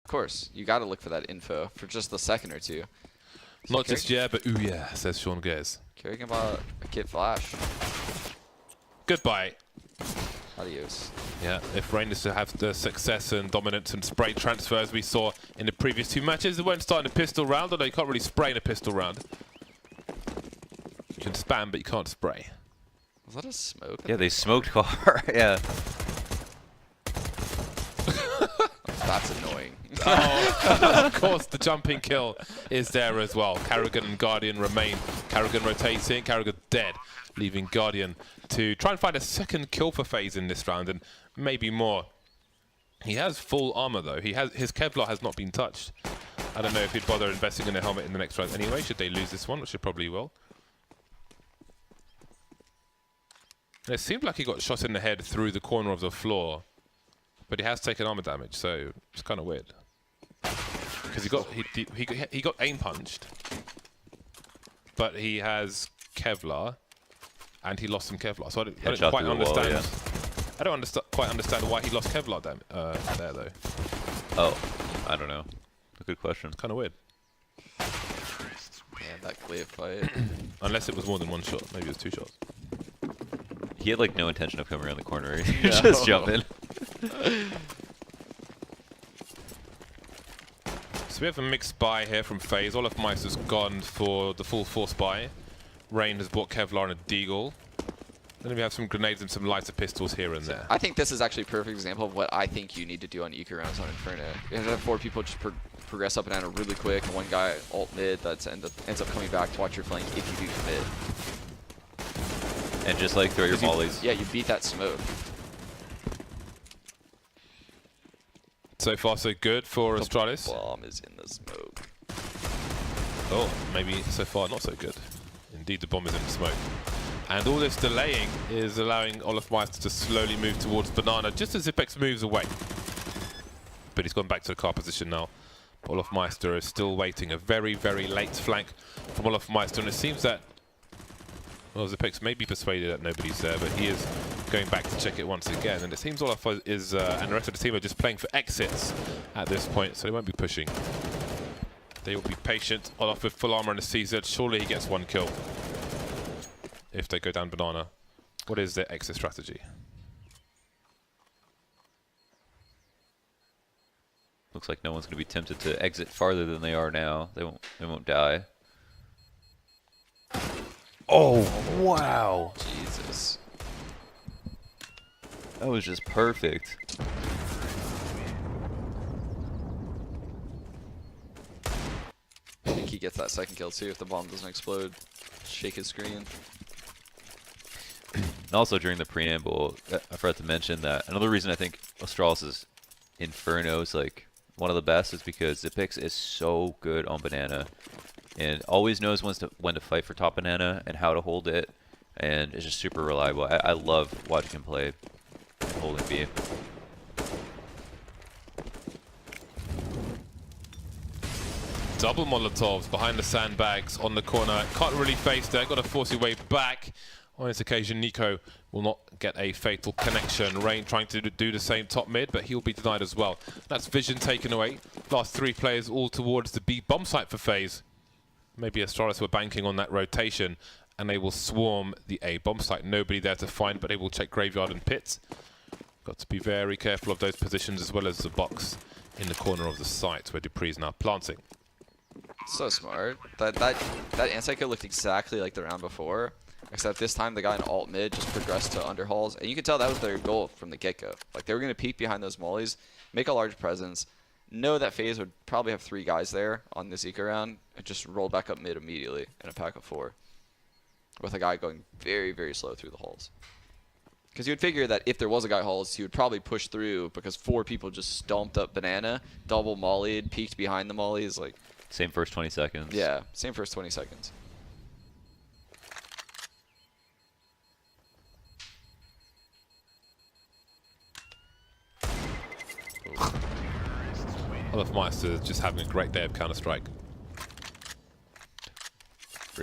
course. You got to look for that info for just the second or two. So Not just yeah, but ooh yeah, says Sean Gares. Caring about a kit flash. Goodbye. Adios. Yeah, if Rain is to have the success and dominance and spray transfers we saw in the previous 2 matches, it won't start in a pistol round, although you can't really spray in a pistol round. You can spam, but you can't spray. Was that a smoke? Yeah, they smoked car. Yeah. That's annoying. Oh, of course, the jumping kill is there as well. Karrigan and Guardian remain. Karrigan rotating, Karrigan dead, leaving Guardian to try and find a second kill for FaZe in this round, and maybe more. He has full armor though. His Kevlar has not been touched. I don't know if he'd bother investing in a helmet in the next round anyway, should they lose this one, which they probably will. And it seemed like he got shot in the head through the corner of the floor, but he has taken armor damage, so it's kind of weird. Because he got aim punched, but he has Kevlar, and he lost some Kevlar. So I don't quite understand. Wall, yeah. I don't quite understand why he lost Kevlar there though. Oh, I don't know. A good question. It's kind of weird. Man, that clear fight. Unless it was more than one shot. Maybe it was 2 shots. He had like no intention of coming around the corner. He just jump in. So we have a mixed buy here from FaZe. Olofmeister's gone for the full force buy. Rain has bought Kevlar and a Deagle. Then we have some grenades and some lighter pistols here and there. I think this is actually a perfect example of what I think you need to do on eco rounds on Inferno. You have 4 people just progress up and down really quick, and one guy ult mid that ends up coming back to watch your flank if you do commit. And just like throw your mollies. Yeah, you beat that smoke. So far so good for Astralis. The bomb is in the smoke. Oh, maybe so far not so good. Indeed, the bomb is in the smoke. And all this delaying is allowing Olofmeister to slowly move towards Banana, just as Zipex moves away. But he's gone back to the car position now. Olofmeister is still waiting. A very, very late flank from Olofmeister, and it seems that, well, Zipex may be persuaded that nobody's there, but he is going back to check it once again. And it seems Olof is, and the rest of the team are just playing for exits at this point, so they won't be pushing. They will be patient. Olof with full armor and a CZ. Surely he gets 1 kill if they go down Banana. What is their exit strategy? Looks like no one's going to be tempted to exit farther than they are now. They won't die. Oh, wow. Jesus. That was just perfect. I think he gets that second kill too if the bomb doesn't explode. Shake his screen. And also during the preamble, I forgot to mention that another reason I think Astralis' Inferno is like one of the best is because Zipex is so good on Banana and always knows when to fight for top Banana and how to hold it, and is just super reliable. I love watching him play holding B. Double Molotovs behind the sandbags on the corner. Can't really face there. Got to force your way back. On this occasion, Nico will not get a fatal connection. Rain trying to do the same top mid, but he'll be denied as well. That's vision taken away. Last 3 players all towards the B bomb site for FaZe. Maybe Astralis were banking on that rotation, and they will swarm the A bomb site. Nobody there to find, but they will check graveyard and pits. Got to be very careful of those positions, as well as the box in the corner of the site where Dupree's now planting. So smart. That anti-kill looked exactly like the round before, except this time the guy in alt mid just progressed to underhalls, and you could tell that was their goal from the get-go. Like, they were going to peek behind those mollies, make a large presence, know that FaZe would probably have 3 guys there on this eco round, and just roll back up mid immediately in a pack of 4, with a guy going very, very slow through the halls. Because you would figure that if there was a guy halls, he would probably push through, because 4 people just stomped up Banana, double mollied, peeked behind the mollies, like... Same first 20 seconds. Yeah, same first 20 seconds. Olofmeister is just having a great day of Counter-Strike.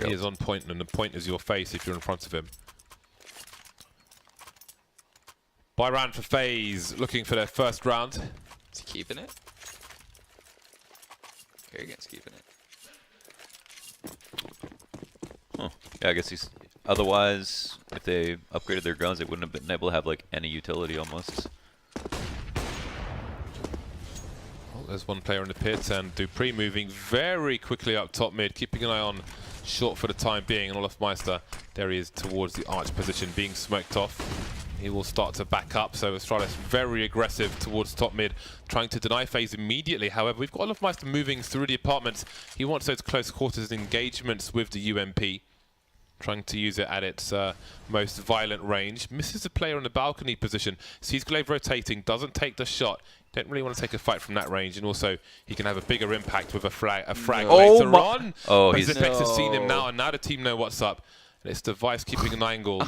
He is on point, and the point is your face if you're in front of him. Buy round for FaZe, looking for their first round. Is he keeping it? Arrogant's keeping it. Huh. Yeah, I guess he's. Otherwise, if they upgraded their guns, they wouldn't have been able to have like any utility almost. Well, there's one player in the pit, and Dupree moving very quickly up top mid, keeping an eye on short for the time being. And Olofmeister, there he is towards the arch position, being smoked off. He will start to back up, so Astralis very aggressive towards top mid, trying to deny FaZe immediately. However, we've got Olofmeister moving through the apartments. He wants those close quarters engagements with the UMP, trying to use it at its most violent range. Misses the player on the balcony position, sees Glaive rotating, doesn't take the shot. Don't really want to take a fight from that range, and also he can have a bigger impact with a frag later on. Oh, but he's Zipex has seen him now, and now the team know what's up. And it's Device keeping an angle.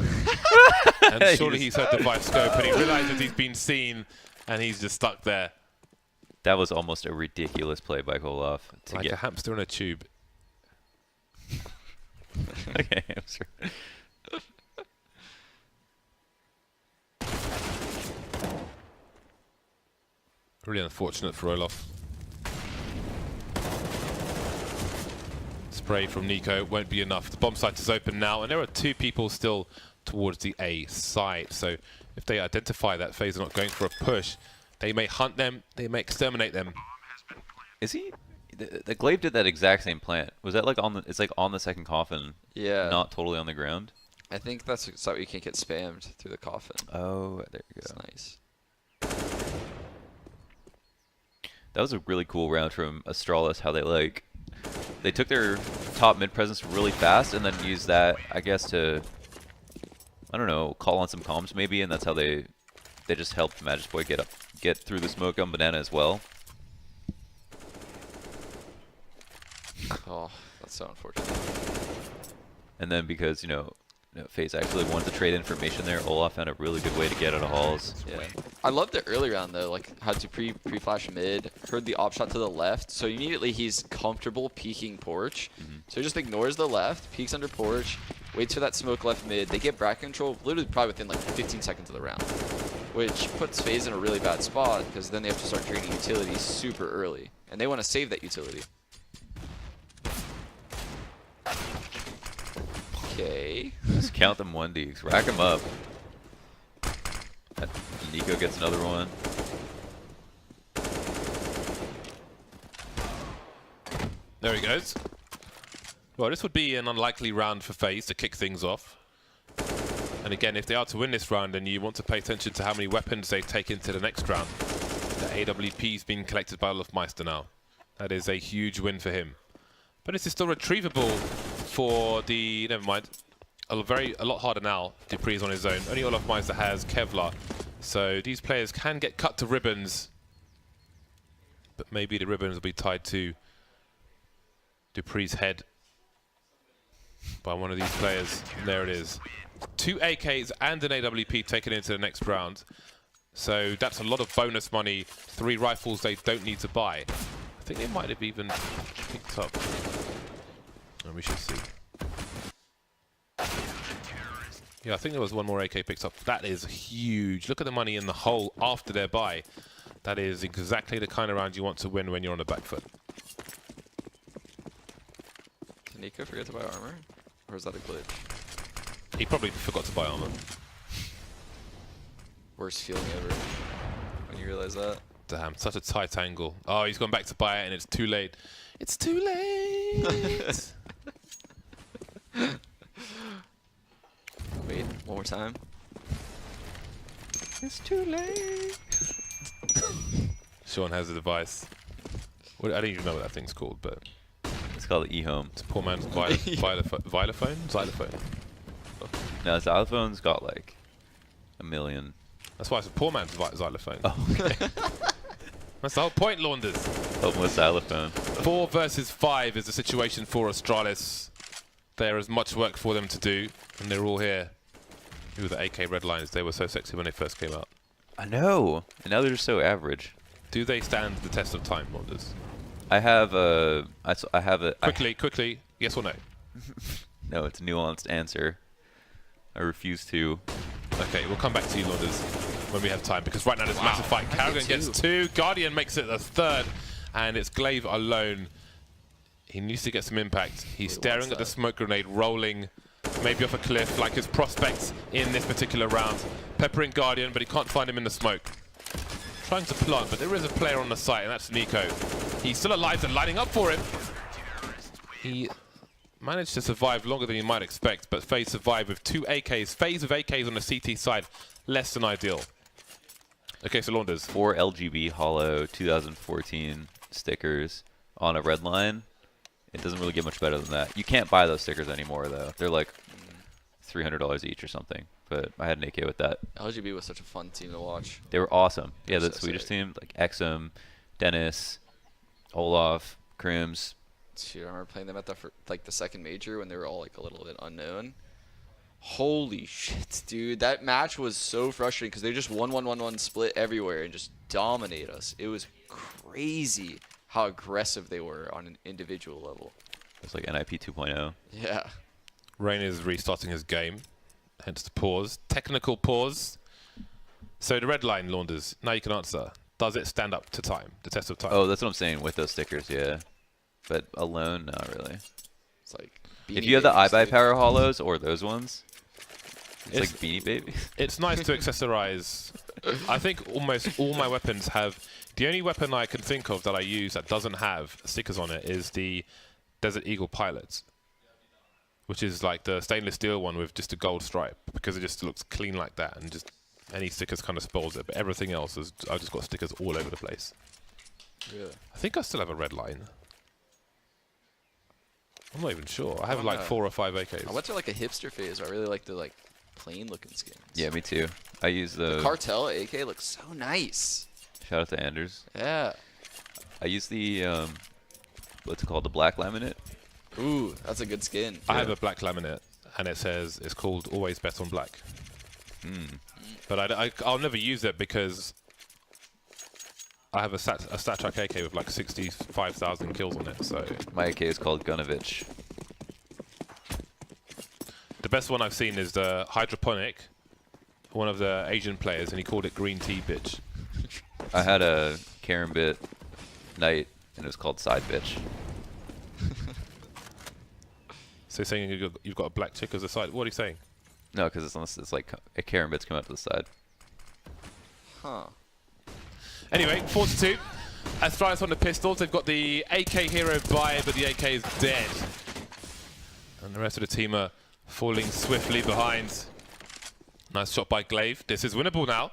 And surely he's heard Device scope, and he realizes he's been seen, and he's just stuck there. That was almost a ridiculous play by Koloff. Like a hamster in a tube. Okay, hamster. Really unfortunate for Olof. Spray from Nico won't be enough. The bomb site is open now, and there are 2 people still towards the A site. So if they identify that FaZe are not going for a push, they may hunt them, they may exterminate them. Is he? The Glaive did that exact same plant. Was that like on the? It's like on the second coffin. Yeah. Not totally on the ground. I think that's so you can't get spammed through the coffin. Oh, there you That's go. nice. That was a really cool round from Astralis. How they took their top mid presence really fast and then used that, I guess, to, I don't know, call on some comms maybe, and that's how they just helped Magisboy get through the smoke on Banana as well. Oh, that's so unfortunate. And then because, you know, FaZe actually wanted to trade information there, Olaf found a really good way to get out of halls. Yeah. I loved it early round though, like how to pre-flash mid, heard the op shot to the left, so immediately he's comfortable peeking porch. So he just ignores the left, peeks under porch, waits for that smoke left mid. They get bracket control literally probably within like 15 seconds of the round, which puts FaZe in a really bad spot because then they have to start trading utility super early, and they want to save that utility. Okay. Just count them 1Ds, rack them up. Nico gets another one. There he goes. Well, this would be an unlikely round for FaZe to kick things off. And again, if they are to win this round, then you want to pay attention to how many weapons they take into the next round. The AWP's been collected by Olofmeister now. That is a huge win for him. But this is still retrievable for the... Never mind. A lot harder now. Dupree is on his own. Only Olofmeister has Kevlar. So these players can get cut to ribbons. But maybe the ribbons will be tied to Dupree's head by one of these players. There it is. 2 AKs and an AWP taken into the next round. So that's a lot of bonus money. 3 rifles they don't need to buy. I think they might have even picked up. And we should see. Yeah, I think there was one more AK picked up. That is huge. Look at the money in the hole after their buy. That is exactly the kind of round you want to win when you're on the back foot. Did Nico forget to buy armor? Or is that a glitch? He probably forgot to buy armor. Worst feeling ever when you realize that. Damn, such a tight angle. Oh, he's gone back to buy it and it's too late. It's too late! Wait, one more time. It's too late. Sean has a device. I don't even know what that thing's called, but It's called eHome. it's poor man's xylophone? Xylophone. No, Xylophone's got like 1 million. That's why it's a poor man's xylophone. Oh, okay. That's the whole point, Launders. Help with Xylophone. 4 versus 5 is the situation for Astralis. There is much work for them to do, and they're all here. Who were the AK red lines? They were so sexy when they first came out. I know. And now they're just so average. Do they stand the test of time, Launders? I have a... Quickly, yes or no? No, it's a nuanced answer. I refuse to. Okay, we'll come back to you, Launders, when we have time, because right now there's a massive fight. Carrigan gets 2, Guardian makes it the 3rd, and it's Glaive alone He needs to get some impact. He's He staring wants at the that. smoke grenade rolling maybe off a cliff like his prospects in this particular round. Peppering Guardian, but he can't find him in the smoke. Trying to plant, but there is a player on the site, and that's Nico. He's still alive and lining up for him. He managed to survive longer than you might expect, but FaZe survived with 2 AKs. FaZe with AKs on the CT side, less than ideal. Okay, so Launders. 4 LGB Hollow 2014 stickers on a red line. It doesn't really get much better than that. You can't buy those stickers anymore, though. They're like $300 each or something. But I had an AK with that. LGB was such a fun team to watch. They were awesome. Yeah, the So Swedish sick. team, like Exum, Dennis, Olaf, Krims. Dude, I remember playing them at the second major when they were all like a little bit unknown. Holy shit, dude. That match was so frustrating because they just 1-1-1-1 split everywhere and just dominate us. It was crazy how aggressive they were on an individual level. It's like NIP 2.0. Yeah. Rain is restarting his game, hence the pause. Technical pause. So the red line, Launders, now you can answer. Does it stand up to time, the test of time? Oh, that's what I'm saying with those stickers, yeah. But alone, not really. It's like If Beanie you have the Babies, iBuy dude. Power Hollows or those ones, it's It's- like Beanie Babies. It's nice to accessorize. I think almost all my weapons have... The only weapon I can think of that I use that doesn't have stickers on it is the Desert Eagle Pilots, which is like the stainless steel one with just a gold stripe, because it just looks clean like that, and just any stickers kind of spoils it. But everything else is... I've just got stickers all over the place. Really? I think I still have a red line. I'm not even sure. I have don't like know. 4 or 5 AKs. I went through like a hipster phase where I really like the like plain looking skins. Yeah, me too. I use the... Cartel AK looks so nice. Shout out to Anders. Yeah. I use the, what's it called, the black laminate. Ooh, that's a good skin. I have a black laminate, and it says it's called Always Bet on Black. But I'll never use it because I have a stat track AK with like 65,000 kills on it. So My AK is called Gunovich. the best one I've seen is the Hydroponic, one of the Asian players, and he called it Green Tea Bitch. I had a Karambit Knight, and it was called Side Bitch. So you're saying you've got a black chick as a side. What are you saying? No, because it's like a Karambit's come out to the side. Huh. Anyway, 4-2. Astralis on the pistols. They've got the AK hero by, but the AK is dead. And the rest of the team are falling swiftly behind. Nice shot by Glaive. This is winnable now.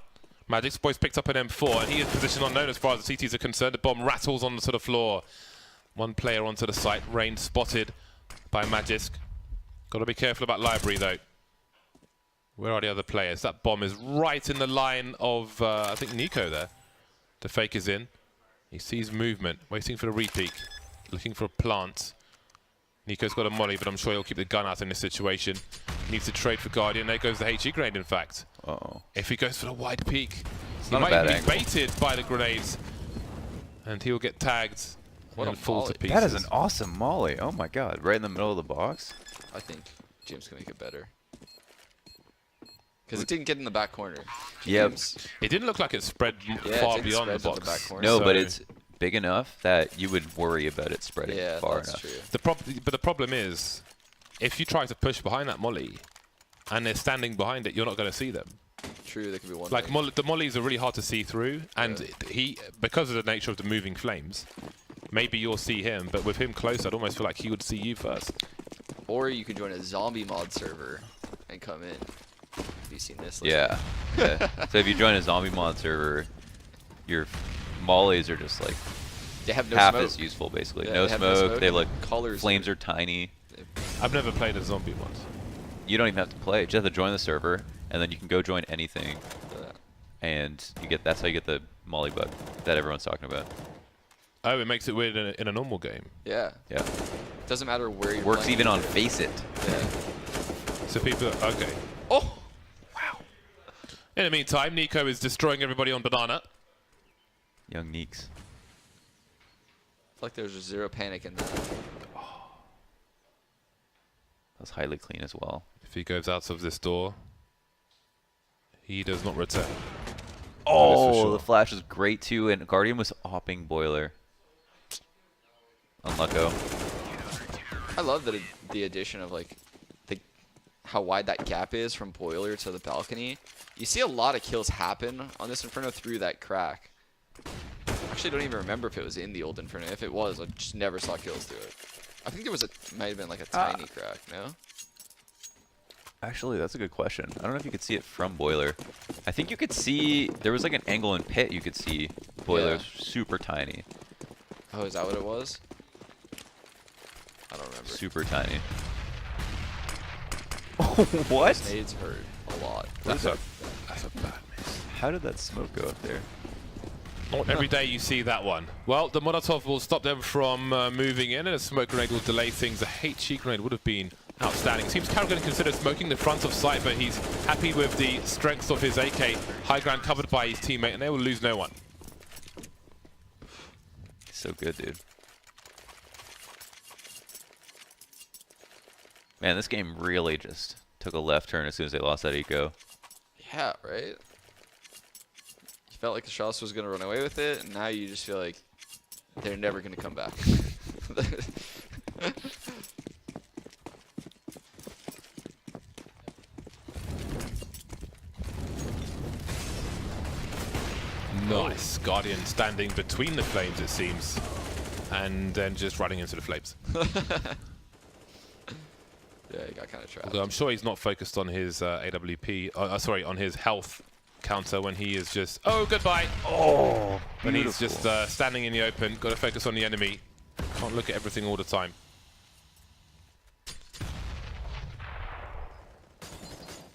Magic's boys picked up an M4, and he is positioned unknown as far as the CTs are concerned. The bomb rattles onto the floor. One player onto the site. Rain spotted by Magisk. Got to be careful about Library, though. Where are the other players? That bomb is right in the line of, I think, Nico there. The fake is in. He sees movement, waiting for the repeat, looking for a plant. Nico's got a molly, but I'm sure he'll keep the gun out in this situation. Needs to trade for Guardian. There goes the HE grenade, in fact. Uh-oh. If he goes for the wide peak, he not a might bad be angle. baited by the grenades. And he'll get tagged What and a fall to volley. pieces. That is an awesome molly. Oh my god, right in the middle of the box. I think James can make it better. Because it didn't get in the back corner. Yeah. James, It didn't look like it spread Yeah, far it didn't beyond the spread to the box. back corner. No, but So- it's big enough that you would worry about it spreading yeah, far that's enough. true. But the problem is, if you try to push behind that molly, and they're standing behind it, you're not going to see them. True, there could be one. Like thing. the mollies are really hard to see through, and he, because of the nature of the moving flames, maybe you'll see him, but with him close, I'd almost feel like he would see you first. Or you could join a zombie mod server and come in. Have you seen this? Yeah. Yeah. So if you join a zombie mod server, your mollies are just like They have no half smoke. as useful, basically. Yeah, No they have smoke. They and look. the colors. Flames are tiny. I've never played a zombie once. You don't even have to play. You just have to join the server, and then you can go join anything, uh, and you get. That's how you get the molly bug that everyone's talking about. Oh, it makes it weird in a normal game. yeah. Yeah. Doesn't matter where you're Works playing even on either. Face It. Yeah. So people, okay. Oh! In the meantime, Nico is destroying everybody on Banana. Young Neeks. I feel like there's just zero panic in that. That's highly clean as well. If he goes out of this door, he does not return. Oh, sure. the flash is great too, and Guardian was hopping boiler. Unlucko. I love the addition of like how wide that gap is from boiler to the balcony. You see a lot of kills happen on this Inferno through that crack. Actually, don't even remember if it was in the old Inferno. If it was, I just never saw kills through it. I think there was might have been like a tiny crack. No. Actually, that's a good question. I don't know if you could see it from boiler. I think you could see there was like an angle in pit. You could see boiler super tiny. Oh, is that what it was? I don't remember. Super tiny. What? Nades hurt a lot. That's a bad miss. How did that smoke go up there? Not every day you see that one. Well, the Molotov will stop them from moving in, and a smoke grenade will delay things. A HE grenade would have been outstanding. Seems Karrigan consider smoking the front of sight, but he's happy with the strength of his AK. High ground covered by his teammate, and they will lose no one. So good, dude. Man, this game really just took a left turn as soon as they lost that eco. Yeah, right? You felt like the Astralis was going to run away with it, and now you just feel like they're never going to come back. Nice. Guardian standing between the flames, it seems, and then just running into the flames. Yeah, he got kind of trapped. Although I'm sure he's not focused on his AWP, sorry, on his health counter when he is just, oh, goodbye. Oh, When he's just standing in the open, got to focus on the enemy. Can't look at everything all the time.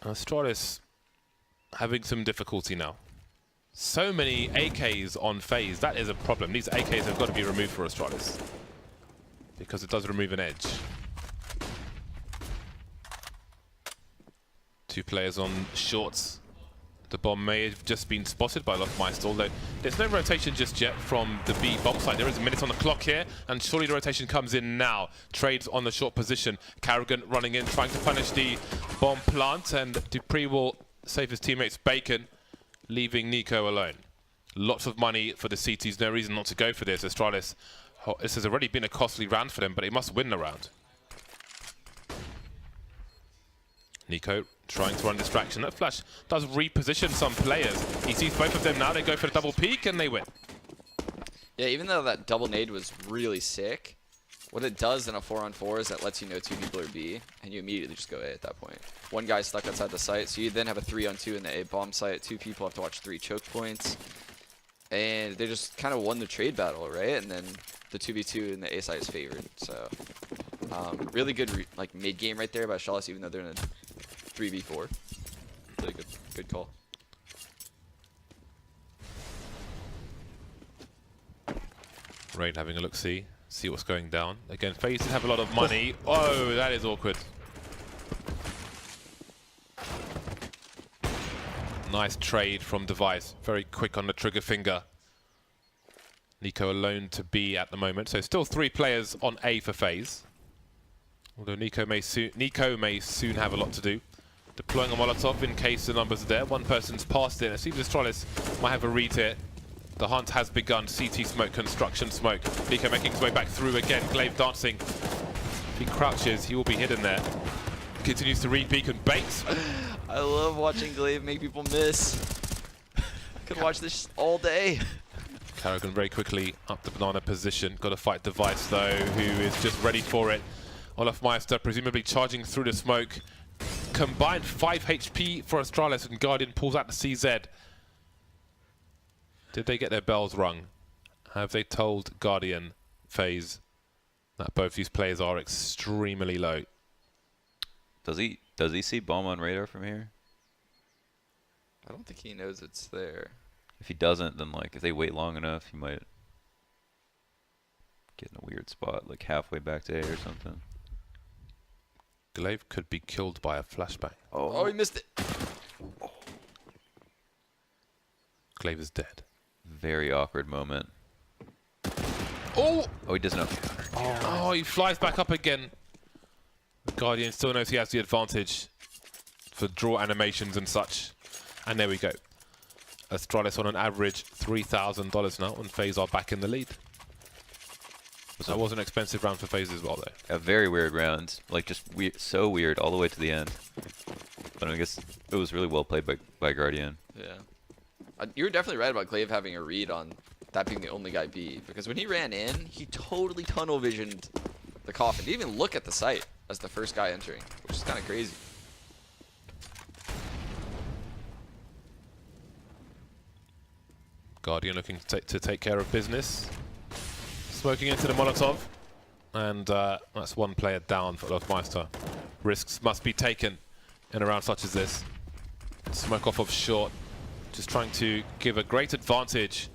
Astralis having some difficulty now. So many AKs on FaZe, that is a problem. These AKs have got to be removed for Astralis, because it does remove an edge. 2 players on shorts. The bomb may have just been spotted by Lofmeister, although there's no rotation just yet from the B bomb side. There is a minute on the clock here, and surely the rotation comes in now. Trades on the short position. Karrigan running in, trying to punish the bomb plant, and Dupree will save his teammates Bacon, leaving Nico alone. Lots of money for the CTs, no reason not to go for this. Astralis, this has already been a costly round for them, but they must win the round. Nico trying to run distraction. That flash does reposition some players. He sees both of them now. They go for the double peek and they win. Yeah, even though that double nade was really sick, what it does in a 4-on-4 is that lets you know 2 people are B, and you immediately just go A at that point. 1 guy's stuck outside the site, so you then have a 3-on-2 in the A bomb site. 2 people have to watch 3 choke points. And they just kind of won the trade battle, right? And then the 2v2 in the A side is favored. So really good like mid game right there by Astralis, even though they're in a 3v4. Really good call. Rain having a look-see. See what's going down. Again, FaZe did have a lot of money. Oh, that is awkward. Nice trade from Device. Very quick on the trigger finger. Nico alone to B at the moment. So still 3 players on A for FaZe. Although Nico may soon have a lot to do. Deploying a Molotov in case the numbers are there. 1 person's passed it. It seems Astralis might have a read here. The hunt has begun. CT smoke, construction smoke. Nico making his way back through again. Glaive dancing. If he crouches, he will be hidden there. Continues to read beacon baits. I love watching Glaive make people miss. I could watch this all day. Karrigan very quickly up the banana position. Got to fight Device though, who is just ready for it. Olofmeister presumably charging through the smoke. Combined 5 HP for Astralis, and Guardian pulls out the CZ. Did they get their bells rung? Have they told Guardian, FaZe, that both these players are extremely low? Does he see bomb on radar from here? I don't think he knows it's there. If he doesn't, then like if they wait long enough, he might get in a weird spot, like halfway back to A or something. Glaive could be killed by a flashbang. Oh, he missed it. Glaive is dead. Very awkward moment. Oh! Oh, he doesn't know. Oh, he flies back up again. The Guardian still knows he has the advantage for draw animations and such. And there we go. Astralis on an average $3,000 now, and FaZe are back in the lead. That was an expensive round for FaZe as well, though. A very weird round. Like, just so weird all the way to the end. But I guess it was really well played by Guardian. Yeah. You were definitely right about Glaive having a read on that being the only guy B. Because when he ran in, he totally tunnel visioned the coffin. He didn't even look at the site as the first guy entering, which is kind of crazy. Guardian looking to take care of business. Smoking into the Molotov. And that's one player down for Olofmeister. Risks must be taken in a round such as this. Smoke off of short. Just trying to give a great advantage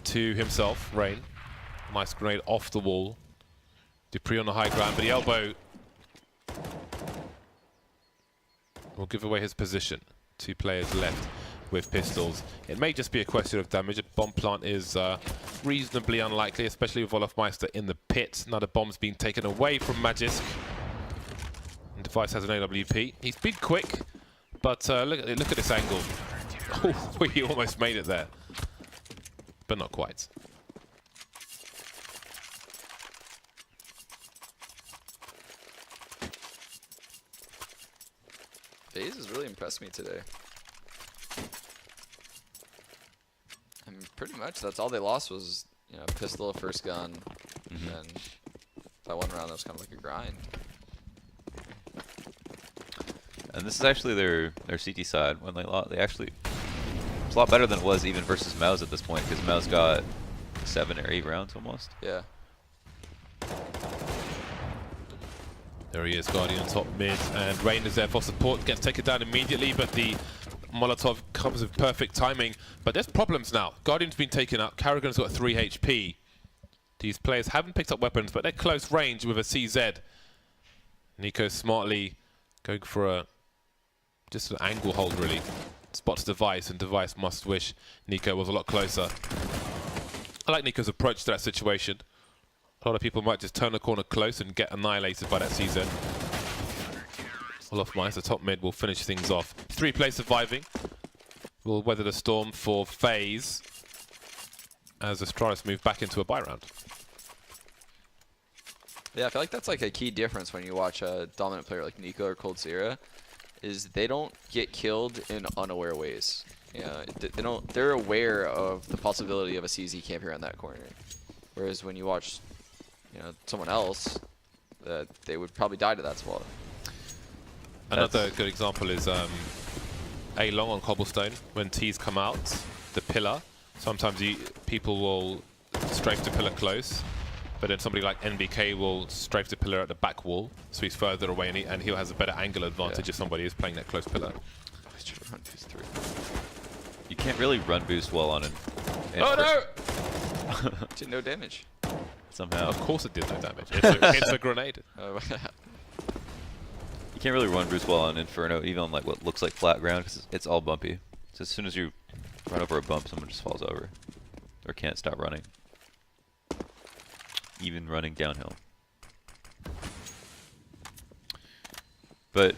to himself, Rain. Nice grenade off the wall. Dupree on the high ground, but the elbow will give away his position. 2 players left with pistols. It may just be a question of damage. A bomb plant is reasonably unlikely, especially with Olofmeister in the pit. Now the bomb's been taken away from Magisk. And Device has an AWP. He's been quick, but look at this angle. Oh, he almost made it there, but not quite. FaZe has really impressed me today. I mean, pretty much that's all they lost was, you know, pistol, first gun, and that one round that was kind of like a grind. And this is actually their CT side. When they lost, they actually, it's a lot better than it was even versus Mouse at this point, because Mouse got 7 or 8 rounds almost. Yeah. There he is, Guardian top mid, and Rain is there for support. Gets taken down immediately, but the Molotov comes with perfect timing. But there's problems now. Guardian's been taken out. Carrigan's got 3 HP. These players haven't picked up weapons, but they're close range with a CZ. Nico smartly going for just an angle hold, really. Spots Device, and Device must wish Nico was a lot closer. I like Nico's approach to that situation. A lot of people might just turn the corner close and get annihilated by that CZ. Olofmeister, top mid, will finish things off. 3 players surviving. Will weather the storm for FaZe as Astralis move back into a buy round. Yeah, I feel like that's like a key difference when you watch a dominant player like Nico or Coldzera, is they don't get killed in unaware ways. Yeah, they're aware of the possibility of a CZ camping around that corner. Whereas when you watch, you know, someone else, they would probably die to that spot. Another good example is A long on Cobblestone. When T's come out, the pillar, sometimes people will strafe the pillar close, but then somebody like NBK will strafe the pillar at the back wall, so he's further away, and he has a better angle advantage if somebody is playing that close pillar. He's trying to run boost through. You can't really run boost well on an... Oh no! Did no damage. Somehow. Of course it did no damage. It's a grenade. You can't really run boost well on Inferno, even on like what looks like flat ground, because it's all bumpy. So as soon as you run over a bump, someone just falls over. Or can't stop running. Even running downhill. But,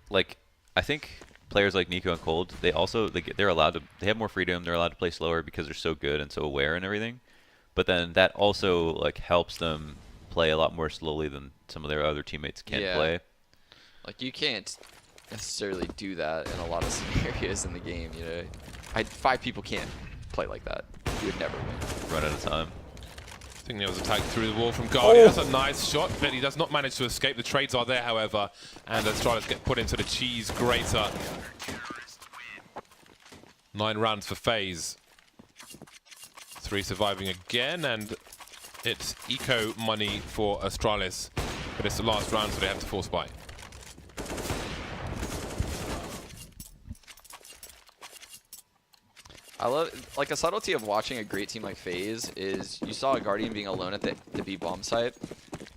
like, I think players like Nico and Cold, they're allowed to, they have more freedom, they're allowed to play slower because they're so good and so aware and everything. But then that also, like, helps them play a lot more slowly than some of their other teammates can play. Like, you can't necessarily do that in a lot of scenarios in the game, you know. 5 people can't play like that. You would never win. Run out of time. I think there was a tag through the wall from Guardian. That's a nice shot, but he does not manage to escape. The trades are there, however, and Astralis get put into the cheese grater. 9 rounds for FaZe. 3 surviving again, and it's eco money for Astralis, but it's the last round, so they have to force buy. I love, like, a subtlety of watching a great team like FaZe is you saw a Guardian being alone at the B bomb site,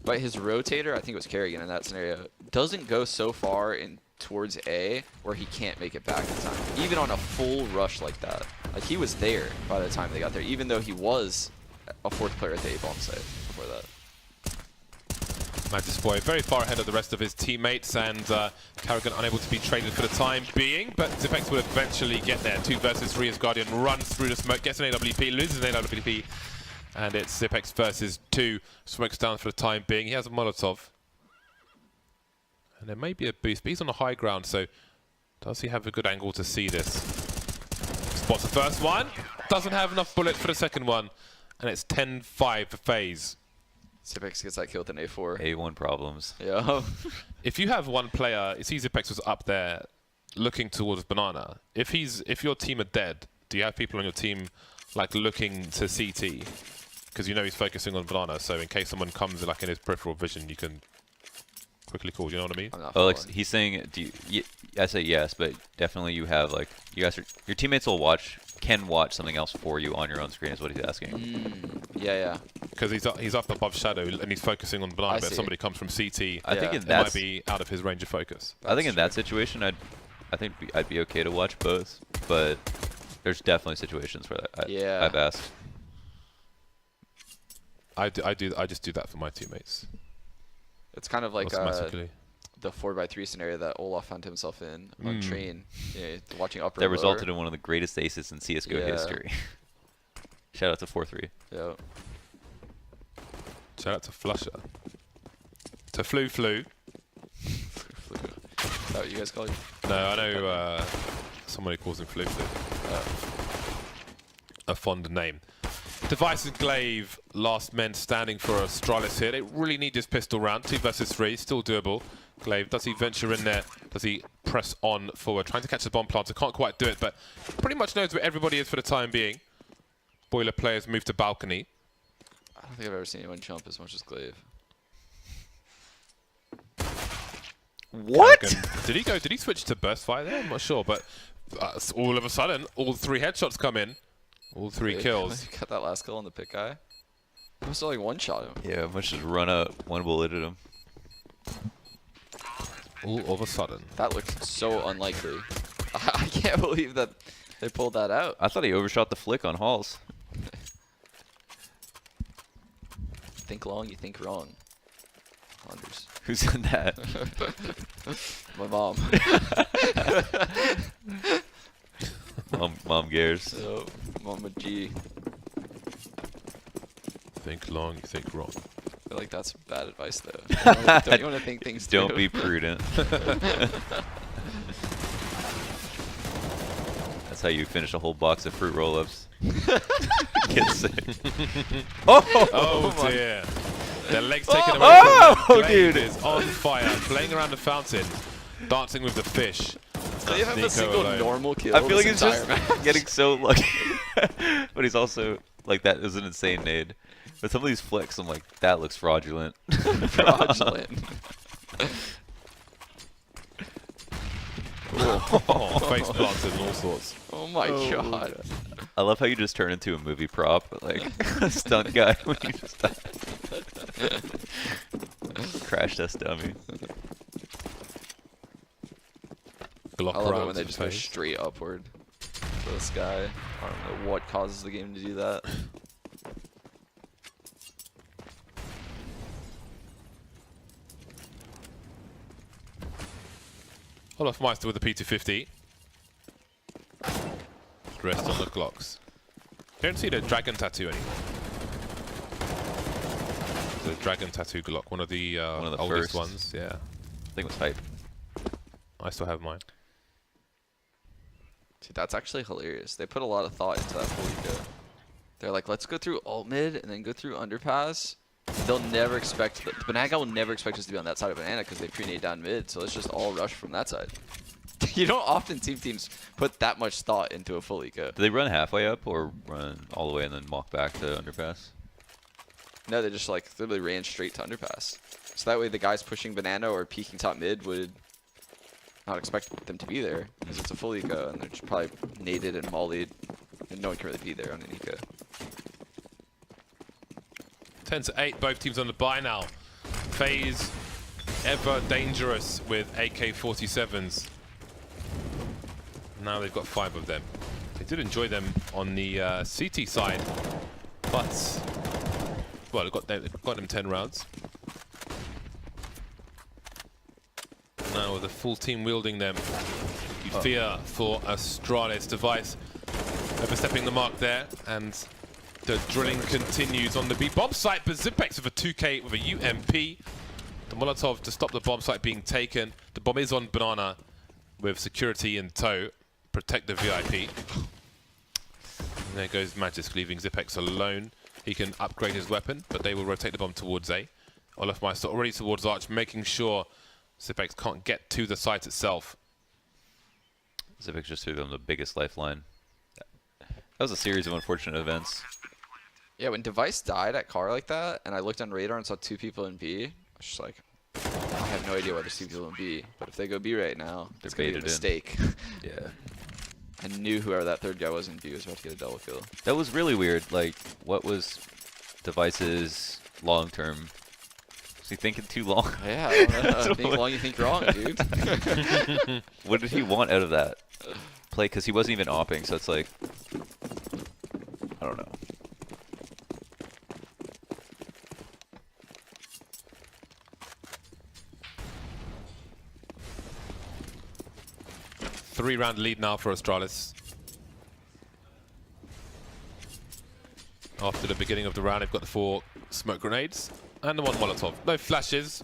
but his rotator, I think it was Kerrigan in that scenario, doesn't go so far in towards A where he can't make it back in time, even on a full rush like that. Like, he was there by the time they got there, even though he was a 4th player at the A bomb site before that. Magisk Boy very far ahead of the rest of his teammates, and Carrigan unable to be traded for the time being, but Zipex will eventually get there. 2 versus 3 as Guardian runs through the smoke, gets an AWP, loses an AWP, And it's Zipex versus 2. Smokes down for the time being. He has a Molotov. And there may be a boost, but he's on the high ground, so does he have a good angle to see this? Spots the first one. Doesn't have enough bullets for the second one. And it's 10-5 for FaZe. Zipex gets that kill with an A4. A1 problems. Yeah. If you have one player, you see Zipex was up there looking towards Banana. If your team are dead, do you have people on your team like looking to CT? Because you know he's focusing on Banana, so in case someone comes like in his peripheral vision, you can quickly call. You know what I mean? Oh, like he's saying, I say yes, but definitely you have like your teammates will can watch something else for you on your own screen is what he's asking. Yeah. Because he's up above Shadow and he's focusing on Banana, but if somebody comes from CT, I think it might be out of his range of focus. I think in that situation, I think I'd be okay to watch both, but there's definitely situations where I've asked. I just do that for my teammates. It's kind of like Automatically. The 4x3 scenario that Olaf found himself in on train. Yeah, watching upper. That resulted in one of the greatest aces in CS:GO history. Shout out to 4-3. Yeah. Shout out to Flusher. To Flu. Is that what you guys call it? No, I know somebody calls him Flu. A fond name. Device and Glaive, last men standing for Astralis here. They really need this pistol round. 2 versus 3, still doable. Glaive, does he venture in there? Does he press on forward? Trying to catch the bomb planter, can't quite do it, but pretty much knows where everybody is for the time being. Boiler players move to balcony. I don't think I've ever seen anyone jump as much as Glaive. What? Did he switch to burst fire there? I'm not sure, but all of a sudden, all 3 headshots come in. All 3 kills. Got that last kill on the pit guy. He must have like one-shot him. Yeah, must just run up, one bullet at him. All of a sudden. That looked so unlikely. I can't believe that they pulled that out. I thought he overshot the flick on Halls. Think long, you think wrong. Anders. Who said that? My mom. Mom Gears. So, Mama G. Think long, you think wrong. I feel like that's bad advice, though. Don't you want to think things through? Don't be prudent. That's how you finish a whole box of fruit roll-ups. Get sick. Oh dear. Their legs taken away from him. Dude. Is on fire, playing around the fountain, dancing with the fish. Do you have a single normal kill? I feel like he's just getting so lucky. But he's also, like, that is an insane nade. But some of these flicks, I'm like, that looks fraudulent. Fraudulent. Face planted and all sorts. Oh my god. I love how you just turn into a movie prop, like a stunt guy when you just crash test dummy. I love it when they just go straight upward to the sky. I don't know what causes the game to do that. Olaf Meister with the P250. Rest on the Glocks. Don't see the dragon tattoo anymore. The dragon tattoo Glock, one of the oldest ones. Yeah. I think it was hype. I still have mine. Dude, that's actually hilarious. They put a lot of thought into that fully go. They're like, let's go through alt mid and then go through underpass. They'll never expect, the banana guy will never expect us to be on that side of banana because they pre-nade down mid, so let's just all rush from that side. You don't often see teams put that much thought into a full eco. Do they run halfway up or run all the way and then walk back to underpass? No, they just like literally ran straight to underpass. So that way the guys pushing banana or peeking top mid would not expect them to be there because it's a full eco and they're just probably naded and mollied and no one can really be there on an eco. 10-8, both teams on the buy now. FaZe ever dangerous with AK-47s. Now they've got 5 of them. They did enjoy them on the CT side, but well, they've got them 10 rounds. Now with a full team wielding them, you fear for Astralis. Device overstepping the mark there, and The drilling continues on the B bomb site, but Zipex with a 2K with a UMP. The Molotov to stop the bomb site being taken. The bomb is on Banana with security in tow. Protect the VIP. And there goes Magisk, leaving Zipex alone. He can upgrade his weapon, but they will rotate the bomb towards A. Olofmeister already towards Arch, making sure Zipex can't get to the site itself. Zipex just threw them the biggest lifeline. That was a series of unfortunate events. Yeah, when Device died at car like that, and I looked on radar and saw 2 people in B, I was just like, I have no idea why there's 2 people in B. But if they go B right now, it's going to be a mistake. Yeah. I knew whoever that 3rd guy was in B was about to get a double kill. That was really weird. Like, what was Device's long-term? Was he thinking too long? Yeah, I don't know. Think long, you think wrong, dude. What did he want out of that play? Because he wasn't even opping, so it's like, I don't know. Three-round lead now for Astralis. After the beginning of the round, they've got the 4 smoke grenades and the 1 Molotov. No flashes,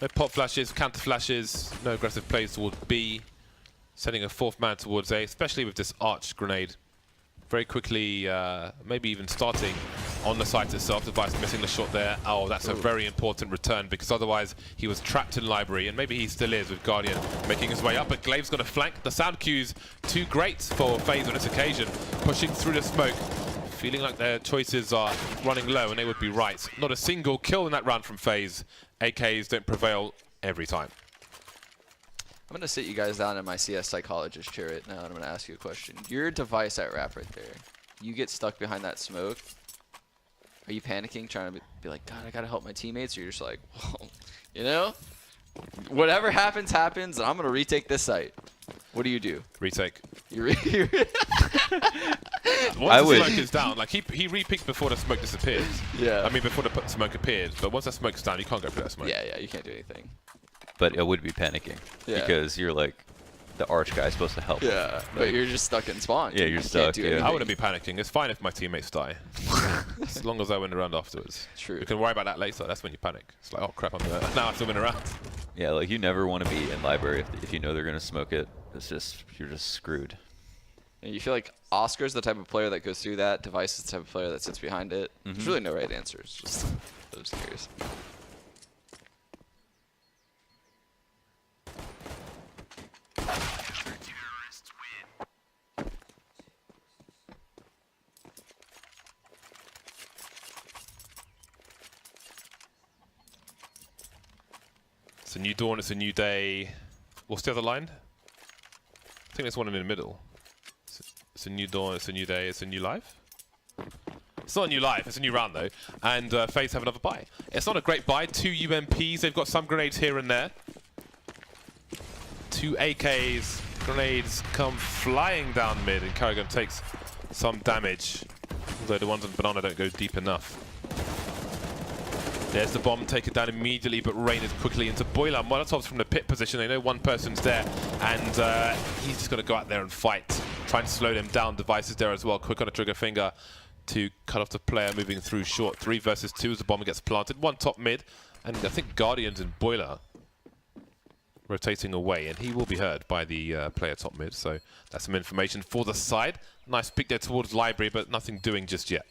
no pop flashes, counter flashes, no aggressive plays towards B. Sending a 4th man towards A, especially with this Arch grenade. Very quickly, maybe even starting on the site itself. Device missing the shot there. Oh, that's a very important return, because otherwise he was trapped in library, and maybe he still is with Guardian making his way up. But Glaive's got a flank. The sound cue's too great for FaZe on this occasion. Pushing through the smoke, feeling like their choices are running low, and they would be right. Not a single kill in that round from FaZe. AKs don't prevail every time. I'm going to sit you guys down in my CS psychologist chair right now, and I'm going to ask you a question. Your Device at rap right there. You get stuck behind that smoke. Are you panicking, trying to be like, God, I got to help my teammates? Or you're just like, well, you know, whatever happens, happens, and I'm going to retake this site. What do you do? Retake. Once the smoke is down, like he re-peeked before the smoke disappeared. Yeah. I mean, before the smoke appeared. But once that smoke's down, you can't go through that smoke. Yeah, you can't do anything. But I would be panicking because you're like the Arch guy supposed to help. Yeah, but you're just stuck in spawn. Yeah, you're stuck. Yeah. I wouldn't be panicking. It's fine if my teammates die, as long as I win the round afterwards. True. We can worry about that later. That's when you panic. It's like, oh crap, I'm there. Now I have to win a round. Yeah, like you never want to be in library if you know they're gonna smoke it. It's just you're just screwed. And you feel like Oscar's the type of player that goes through that. Device is the type of player that sits behind it. There's really no right answers. Just I'm just curious. It's a new dawn, it's a new day. What's the other line? I think there's one in the middle. It's a new dawn, it's a new day, it's a new life. It's not a new life, it's a new round though. And FaZe have another buy. It's not a great buy. 2 UMPs, they've got some grenades here and there. 2 AKs, grenades come flying down mid, and Kerrigan takes some damage. Although the ones on Banana don't go deep enough. There's the bomb, take it down immediately, but Rain is quickly into Boiler. Molotov's from the pit position, they know one person's there, and he's just going to go out there and fight. Trying to slow them down. Device is there as well, quick on the trigger finger to cut off the player moving through short. 3 versus 2 as the bomb gets planted. 1 top mid, and I think Guardians and Boiler rotating away, and he will be heard by the player top mid, so that's some information for the side. Nice pick there towards Library, but nothing doing just yet.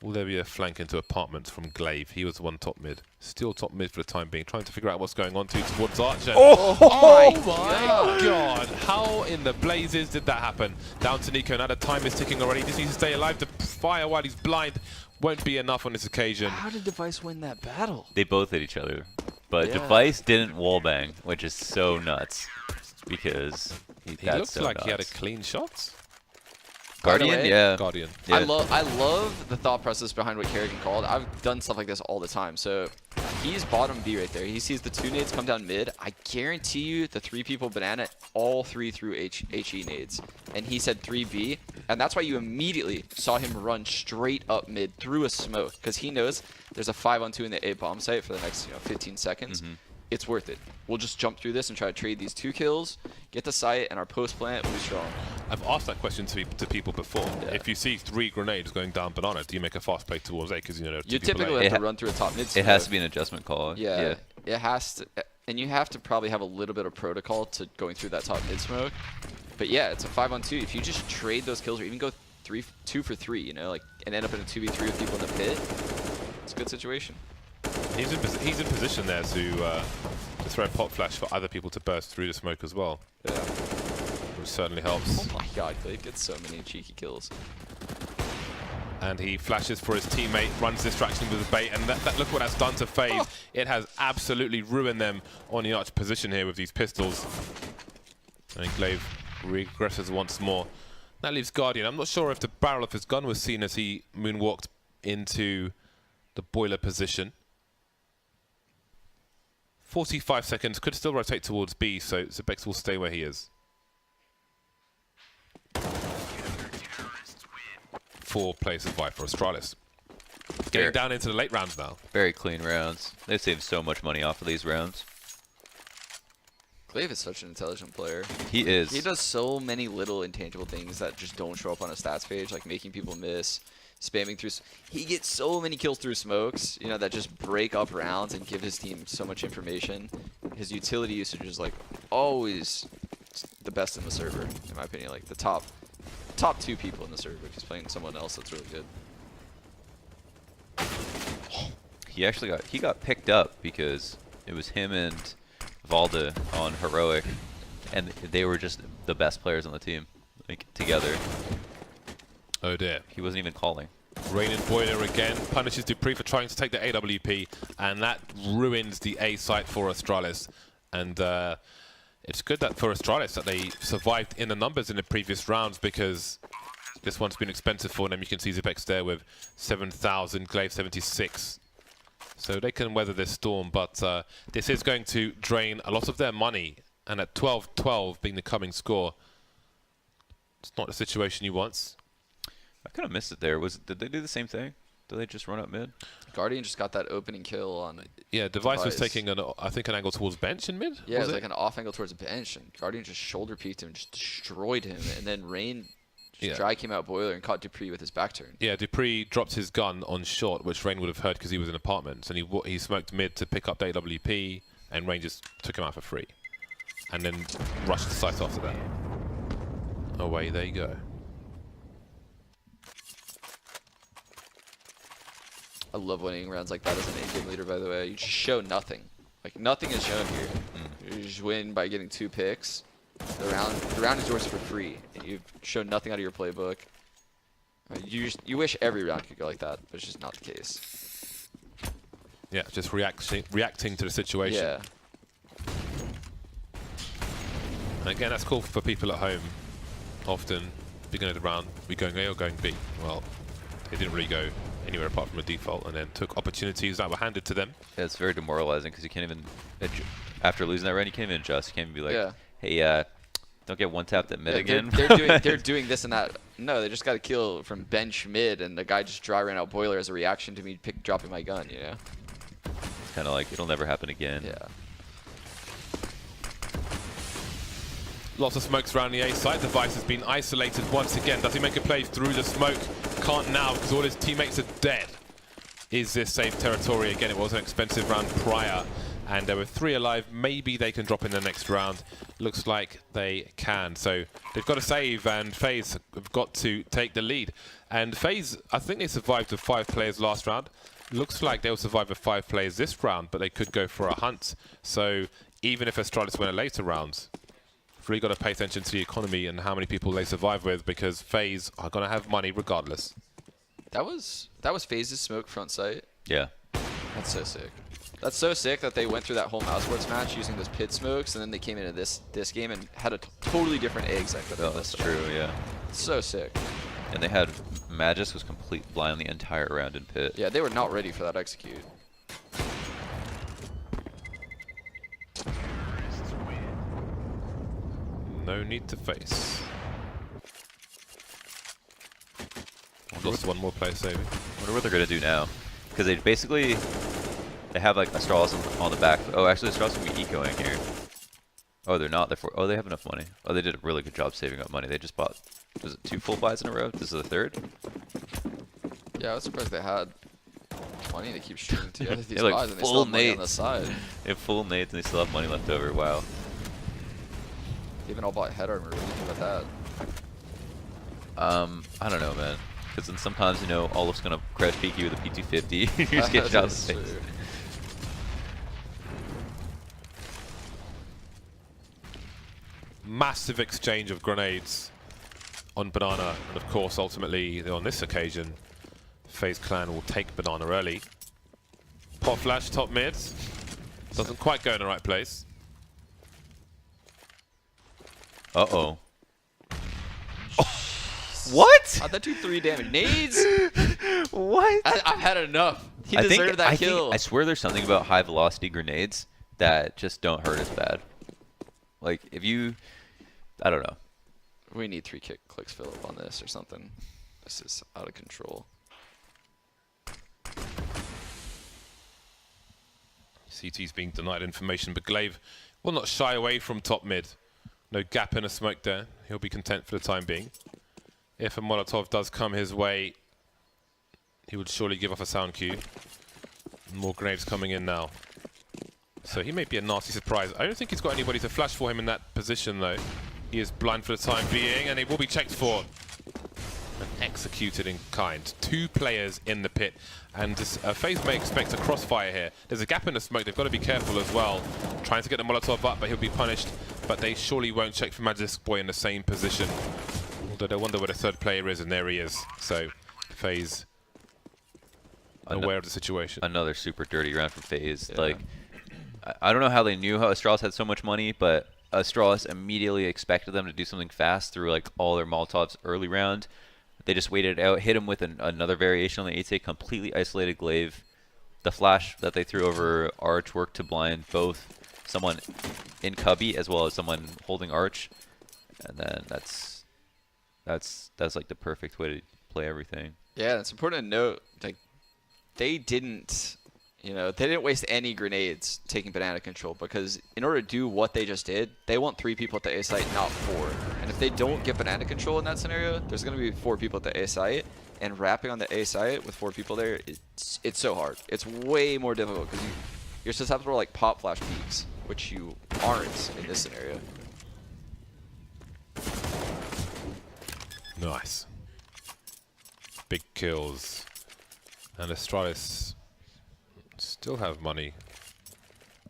Will there be a flank into apartments from Glaive? He was the one top mid. Still top mid for the time being. Trying to figure out what's going on towards Arch. Oh my god. How in the blazes did that happen? Down to Nico. Now the time is ticking already. He just needs to stay alive. To fire while he's blind won't be enough on this occasion. How did Device win that battle? They both hit each other. But Device didn't wallbang, which is so nuts. Because he looked like he had a clean shot. Guardian, yeah. Guardian. Yeah. I love the thought process behind what Kerrigan called. I've done stuff like this all the time. So he's bottom B right there. He sees the 2 nades come down mid. I guarantee you the 3 people Banana, all 3 through HE nades. And he said 3B. And that's why you immediately saw him run straight up mid through a smoke. Because he knows there's a 5-on-2 in the A bomb site for the next 15 seconds. it's worth it. We'll just jump through this and try to trade these 2 kills, get the site, and our post plant will be strong. I've asked that question to people before. Yeah. If you see 3 grenades going down banana, do you make a fast play towards A? Because you know You two people typically A. have to run through a top mid smoke. It has to be an adjustment call. Yeah, it has to, and you have to probably have a little bit of protocol to going through that top mid smoke. But yeah, it's a 5-on-2. If you just trade those kills or even go 2 for 3, you know, like, and end up in a 2v3 with people in the pit, it's a good situation. He's in position there to throw a pop flash for other people to burst through the smoke as well. Yeah. Which certainly helps. Oh my god, Clay gets so many cheeky kills. And he flashes for his teammate, runs distraction with the bait, and look what that's done to FaZe. Oh. It has absolutely ruined them on the arch position here with these pistols. And Glaive regresses once more. That leaves Guardian. I'm not sure if the barrel of his gun was seen as he moonwalked into the boiler position. 45 seconds, could still rotate towards B, so Zebex will stay where he is. 4 players survive for Astralis. Getting down into the late rounds now. Very clean rounds. They saved so much money off of these rounds. Glaive is such an intelligent player. He is. He does so many little intangible things that just don't show up on a stats page, like making people miss, spamming through. He gets so many kills through smokes, you know, that just break up rounds and give his team so much information. His utility usage is like always the best in the server, in my opinion. Like the top 2 people in the server. If he's playing someone else that's really good. He actually got picked up because it was him and Valda on Heroic, and they were just the best players on the team, like together. Oh dear. He wasn't even calling. Rain and Boiler again punishes Dupree for trying to take the AWP, and that ruins the A site for Astralis. And it's good that for Astralis that they survived in the numbers in the previous rounds, because this one's been expensive for them. You can see Zebex there with 7,000, Glaive 76. So they can weather this storm, but this is going to drain a lot of their money. And at 12-12 being the coming score, it's not the situation you want. I kind of missed it there. Did they do the same thing? Did they just run up mid? Guardian just got that opening kill on. Yeah, Device was taking I think an angle towards bench in mid. Yeah, it was like an off angle towards a bench, and Guardian just shoulder peeked him, and just destroyed him, and then Rain dry came out Boiler and caught Dupree with his back turn. Yeah, Dupree dropped his gun on short, which Rain would have heard because he was in apartments, and he smoked mid to pick up the AWP, and Rain just took him out for free, and then rushed the site after that. Away they go. I love winning rounds like that as an in-game leader, by the way. You just show nothing. Like, nothing is shown here. You just win by getting 2 picks. The round is yours for free. And you've shown nothing out of your playbook. You wish every round could go like that, but it's just not the case. Yeah, just reacting to the situation. Yeah. And again, that's cool for people at home. Often, beginning of the round, we going A or going B. Well, they didn't really go anywhere apart from a default, and then took opportunities that were handed to them. Yeah, it's very demoralizing because you can't even, after losing that round, you can't even adjust. You can't even be like, hey, don't get one tapped at mid again. They're doing this and that. No, they just got a kill from bench mid, and the guy just dry ran out Boiler as a reaction to me dropping my gun, you know? It's kind of like, it'll never happen again. Yeah. Lots of smokes around the A site. Device has been isolated once again. Does he make a play through the smoke? Can't now because all his teammates are dead. Is this safe territory? Again, it was an expensive round prior, and there were 3 alive. Maybe they can drop in the next round. Looks like they can. So they've got to save, and FaZe have got to take the lead. And FaZe, I think they survived with 5 players last round. Looks like they'll survive with 5 players this round, but they could go for a hunt. So even if Astralis win a later round, really got to pay attention to the economy and how many people they survive with, because FaZe are going to have money regardless. That was FaZe's smoke front site. Yeah. That's so sick. That's so sick that they went through that whole Mousesports match using those pit smokes, and then they came into this game and had a totally different egg site. Oh, that's true, yeah. So sick. And they had, Magus was complete blind the entire round in pit. Yeah, they were not ready for that execute. No need to face. Lost one more player saving. I wonder what they're going to do now. Because they basically, They have like Astralis on the back. Oh, actually, Astralis can be ecoing here. Oh, they're not. Oh, they have enough money. Oh, they did a really good job saving up money. They just bought, was it 2 full buys in a row? This is the 3rd? Yeah, I was surprised they had money to keep shooting together these like buys, and they still have money on the nades. side. They have full nades and they still have money left over. Wow. They even all bought head armor. What do you think about I don't know, man. Because then sometimes, you know, Olaf's going to crash peek you with a P250. You just get shot in the face. True. Massive exchange of grenades on Banana, and of course, ultimately, on this occasion, FaZe Clan will take Banana early. Pop flash, top mid. Doesn't quite go in the right place. Uh-oh. What? How'd that do 3 damage? Nades? What? I've had enough. He deserved that kill. I swear there's something about high velocity grenades that just don't hurt as bad. Like, if you... I don't know. We need 3 clicks fill up on this or something. This is out of control. CT's being denied information, but Glaive will not shy away from top mid. No gap in a smoke there. He'll be content for the time being. If a Molotov does come his way, he would surely give off a sound cue. More grenades coming in now. So he may be a nasty surprise. I don't think he's got anybody to flash for him in that position, though. He is blind for the time being, and he will be checked for and executed in kind. 2 players in the pit, and FaZe may expect a crossfire here. There's a gap in the smoke. They've got to be careful as well. Trying to get the Molotov up, but he'll be punished. But they surely won't check for Magic Boy in the same position. Although they wonder where the 3rd player is, and there he is. So FaZe aware of the situation. Another super dirty round from FaZe. Yeah. Like, I don't know how they knew how Astralis had so much money, but Astralis immediately expected them to do something fast through like all their Molotovs early round. They just waited it out, hit him with another variation on the 8A, completely isolated Glaive. The flash that they threw over Arch worked to blind both someone in Cubby as well as someone holding Arch, and then that's like the perfect way to play everything. Yeah, it's important to note, like, they didn't waste any grenades taking banana control, because in order to do what they just did, they want 3 people at the A site, not 4. And if they don't get banana control in that scenario, there's going to be 4 people at the A site, and wrapping on the A site with 4 people there, it's so hard. It's way more difficult because you're susceptible to like pop flash peaks, which you aren't in this scenario. Nice. Big kills. And Astralis still have money.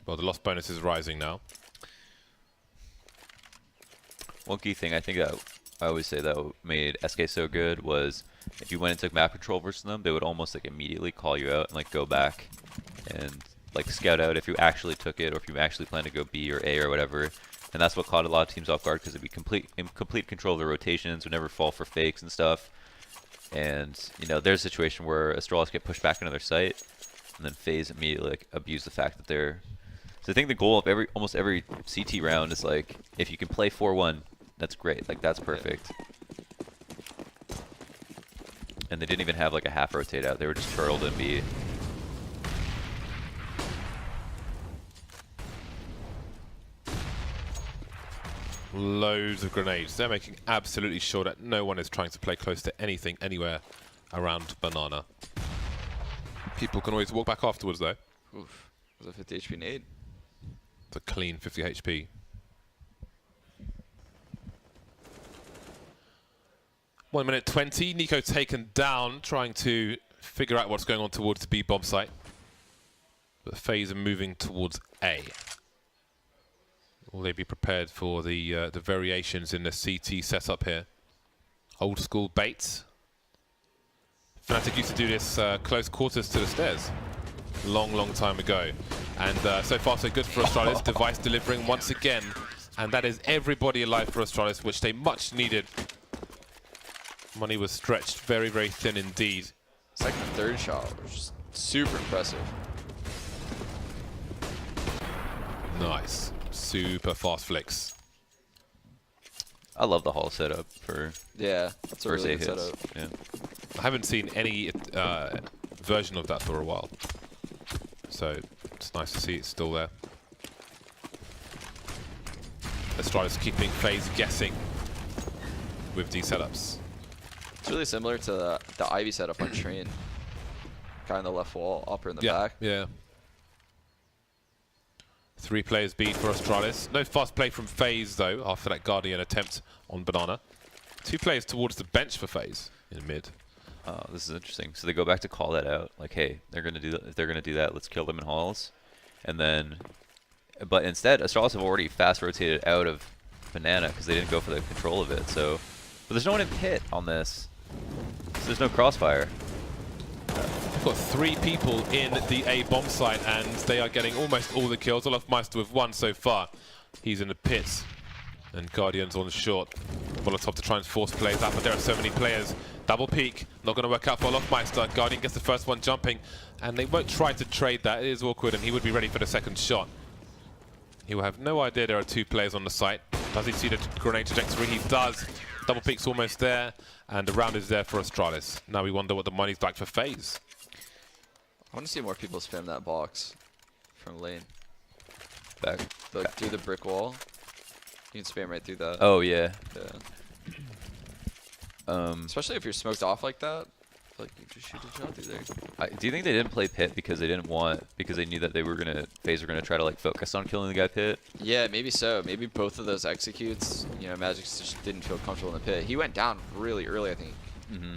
Well, the loss bonus is rising now. One key thing I think that I always say that made SK so good was if you went and took map control versus them, they would almost like immediately call you out and like go back and like scout out if you actually took it or if you actually plan to go B or A or whatever. And that's what caught a lot of teams off guard because it'd be in complete control of the rotations, would never fall for fakes and stuff. And you know, there's a situation where Astralis get pushed back into their site, and then FaZe immediately like abuse the fact that they're. So I think the goal of almost every CT round is like if you can play 4-1, that's great. Like that's perfect. And they didn't even have like a half rotate out. They were just turtled in B. Loads of grenades. They're making absolutely sure that no one is trying to play close to anything anywhere around Banana. People can always walk back afterwards though. Oof. Was a 50 HP nade. It's a clean 50 HP. One minute 20. Nico taken down, trying to figure out what's going on towards the B bomb site. But FaZe are moving towards A. Will they be prepared for the variations in the CT setup here? Old school baits. Fnatic used to do this close quarters to the stairs. Long time ago. And so far so good for Astralis. Device delivering once again. And that is everybody alive for Astralis, which they much needed. Money was stretched very thin indeed. Second and third shot was just super impressive. Nice. Super fast flicks. I love the hall setup for Yeah, that's a first really A good hits. setup. Yeah. I haven't seen any version of that for a while. So it's nice to see it's still there. Astralis keeping FaZe guessing with these setups. It's really similar to the Ivy setup on Train. Guy on the left wall, upper in the back. Yeah. 3 players beat for Astralis. No fast play from FaZe though after that Guardian attempt on Banana. 2 players towards the bench for FaZe in mid. This is interesting. So they go back to call that out, like, hey, they're gonna do that. If they're gonna do that, let's kill them in halls. And then, but instead, Astralis have already fast rotated out of Banana because they didn't go for the control of it. So, but there's no one in pit on this. So there's no crossfire. We've got 3 people in the A bomb site, and they are getting almost all the kills. Olofmeister with 1 so far. He's in the pits, and Guardian's on the short. Molotov to try and force plays out, but there are so many players. Double peek, not going to work out for Olofmeister. Guardian gets the first one jumping, and they won't try to trade that. It is awkward, and he would be ready for the second shot. He will have no idea there are 2 players on the site. Does he see the grenade trajectory? He does. Double peek's almost there, and the round is there for Astralis. Now we wonder what the money's like for FaZe. I want to see more people spam that box from lane. Back. Like, through the brick wall. You can spam right through that. Oh yeah. Especially if you're smoked off like that. Like, you just shoot a shot through there. Do you think they didn't play pit because they didn't want, because they knew that they were gonna, FaZe were gonna try to like focus on killing the guy pit? Yeah, maybe so. Maybe both of those executes, you know, Magic just didn't feel comfortable in the pit. He went down really early, I think,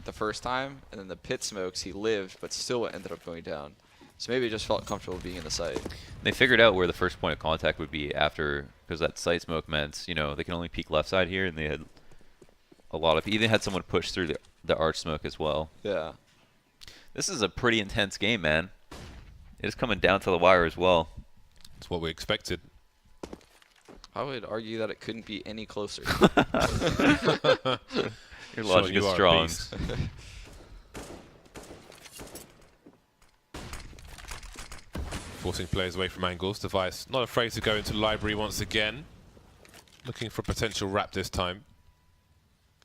the first time, and then the pit smokes, he lived, but still ended up going down. So maybe he just felt comfortable being in the site. They figured out where the first point of contact would be after, because that site smoke meant, you know, they can only peek left side here, and they had a lot of, even had someone push through the arch smoke as well. Yeah. This is a pretty intense game, man. It is coming down to the wire as well. That's what we expected. I would argue that it couldn't be any closer. Your logic is strong. Forcing players away from angles. Device not afraid to go into library once again. Looking for a potential wrap this time.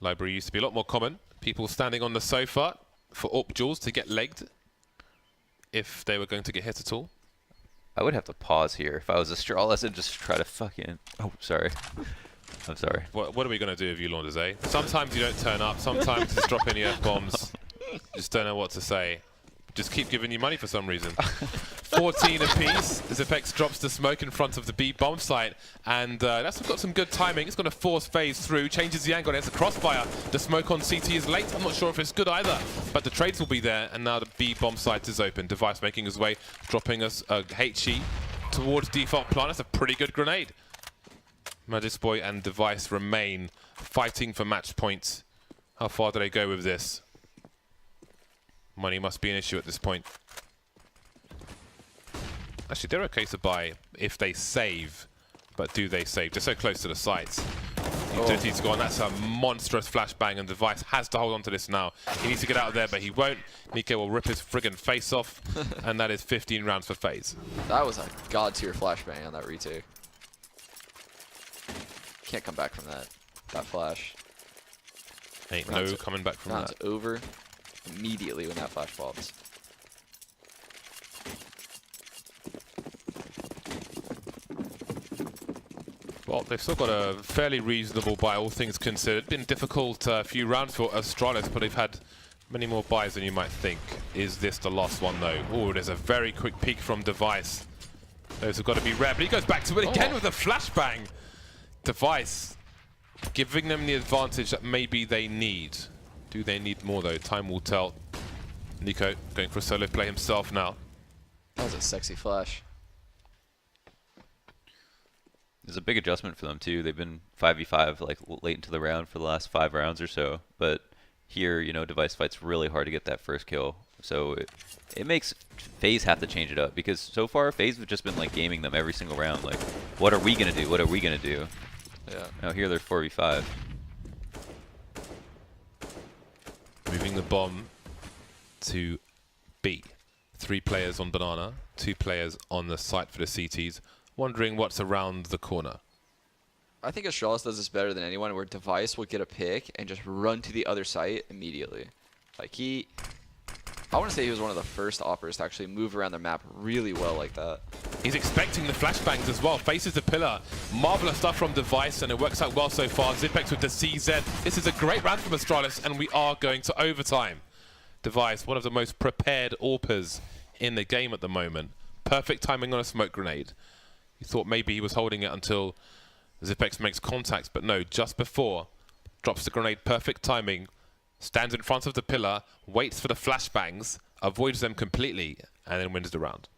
Library used to be a lot more common. People standing on the sofa for AWP duels to get legged if they were going to get hit at all. I would have to pause here if I was Astralis and just try to fucking... Oh, sorry. I'm sorry. What are we going to do with you, Launders, eh? Sometimes you don't turn up. Sometimes it's dropping the F-bombs. Just don't know what to say. Just keep giving you money for some reason. 14 apiece. Zipex drops the smoke in front of the B bomb site, and that's got some good timing. It's going to force FaZe through, changes the angle. There's a crossfire. The smoke on CT is late. I'm not sure if it's good either, but the trades will be there, and now the B bomb site is open. Device making his way, dropping us a HE towards default plant. That's a pretty good grenade. Magisboy and Device remain fighting for match points. How far do they go with this? Money must be an issue at this point. Actually, they're okay to buy if they save, but do they save? They're so close to the sites. Utility to go on. That's a monstrous flashbang, and Device has to hold on to this now. He needs to get out of there, but he won't. Nico will rip his friggin' face off, and that is 15 rounds for FaZe. That was a god tier flashbang on that retake. Can't come back from that. That flash. Ain't no coming back from that. Round's over immediately when that flash pops. Well, they've still got a fairly reasonable buy, all things considered. Been difficult few rounds for Astralis, but they've had many more buys than you might think. Is this the last one, though? Oh, there's a very quick peek from Device. Those have got to be rare, but he goes back to it again with a flashbang. Device giving them the advantage that maybe they need. Do they need more, though? Time will tell. Nico going for a solo play himself now. That was a sexy flash. There's a big adjustment for them too. They've been 5v5 like late into the round for the last 5 rounds or so. But here, you know, Device fights really hard to get that first kill. So it makes FaZe have to change it up, because so far FaZe have just been like gaming them every single round. Like, what are we gonna do? What are we gonna do? Yeah. Now here they're 4v5. Moving the bomb to B. 3 players on Banana, 2 players on the site for the CTs. Wondering what's around the corner. I think Astralis does this better than anyone, where Device will get a pick and just run to the other site immediately. Like, he I want to say he was one of the first operators to actually move around the map really well like that. He's expecting the flashbangs as well. Faces the pillar. Marvelous stuff from Device, and it works out well so far. Zipex with the CZ. This is a great round from Astralis, and we are going to overtime. Device, one of the most prepared AWPers in the game at the moment. Perfect timing on a smoke grenade. You thought maybe he was holding it until Zipex makes contact, but no, just before. Drops the grenade, perfect timing. Stands in front of the pillar, waits for the flashbangs, avoids them completely, and then wins the round.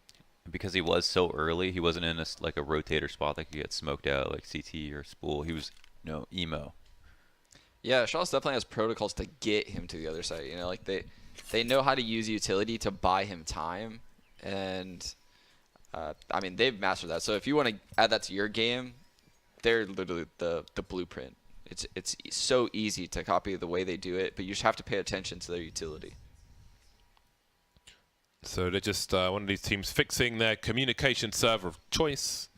Because he was so early, he wasn't in like a rotator spot that could get smoked out like CT or Spool. He was, emo. Yeah, Astralis definitely has protocols to get him to the other side. You know, like they know how to use utility to buy him time, and I mean they've mastered that. So if you want to add that to your game, they're literally the blueprint. It's so easy to copy the way they do it, but you just have to pay attention to their utility. So they're just one of these teams fixing their communication server of choice.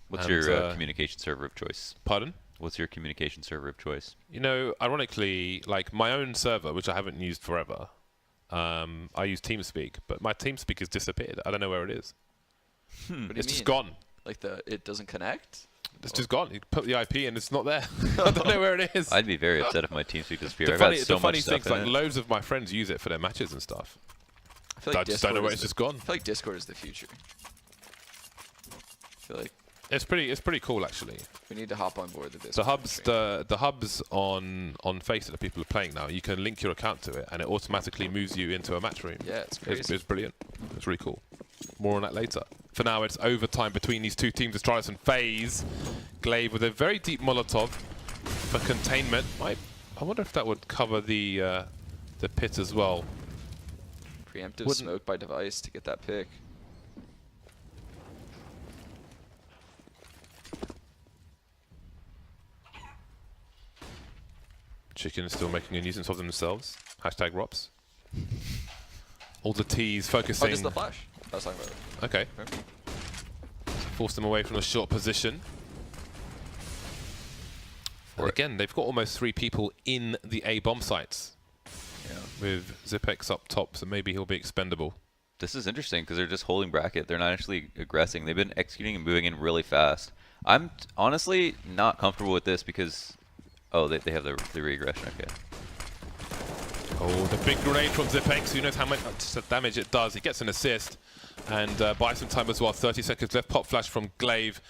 What's your communication server of choice? Pardon? What's your communication server of choice? You know, ironically, like my own server, which I haven't used forever, I use TeamSpeak, but my TeamSpeak has disappeared. I don't know where it is. It's just gone. Like it doesn't connect? It's just gone. You put the IP and it's not there. I don't know where it is. I'd be very upset if my TeamSpeak disappeared. The funny thing is, like, loads of my friends use it for their matches and stuff. I feel like I just don't know where it's just gone. I feel like Discord is the future. I feel like it's pretty cool actually. We need to hop on board the Discord. The hubs on FaZe that people are playing now. You can link your account to it, and it automatically moves you into a match room. Yeah, it's crazy. It's brilliant. It's really cool. More on that later. For now, it's overtime between these two teams, Astralis and FaZe. Glaive with a very deep Molotov for containment. I wonder if that would cover the pit as well. Preemptive smoke by Device to get that pick. Chicken is still making a nuisance of themselves. Hashtag Rops. All the T's focusing. Oh, just the flash. I was talking about it. Okay. Force them away from a short position. And again, they've got almost 3 people in the A bomb sites. Yeah. With Zipex up top, so maybe he'll be expendable. This is interesting because they're just holding bracket. They're not actually aggressing. They've been executing and moving in really fast. I'm honestly not comfortable with this because, oh, they have the regression. Okay. Oh, the big grenade from Zipex. Who knows how much damage it does. He gets an assist and buys some time as well. 30 seconds left. Pop flash from Glaive.